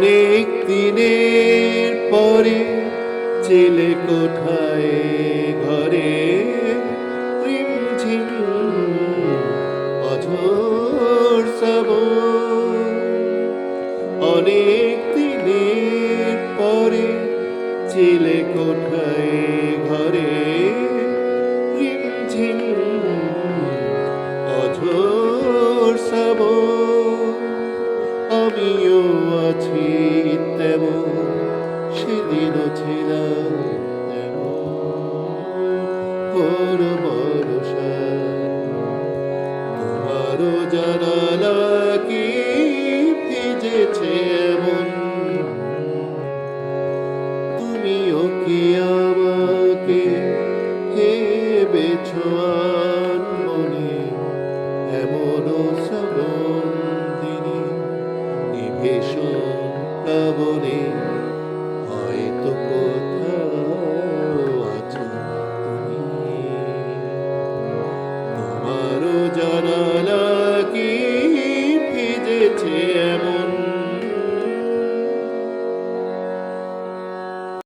অনেক দিনের পরে চেলে কোঠায় ঘরে রিমঝিম অঝোর শ্রাবণ। অনেক দিনের পরে চেলে কোঠায় ঘরে রিমঝিম অঝোর শ্রাবণ। আমিও আছি তেমন, সেদিনও ছিলাম তেমন ভরসা। তোমারও জানালা কি ভিজেছে এমন, তুমিও কি আমাকে ভেবেছো আনমনে? এমনও শ্রাবণ দিনে নিভেষণ প্লাবনে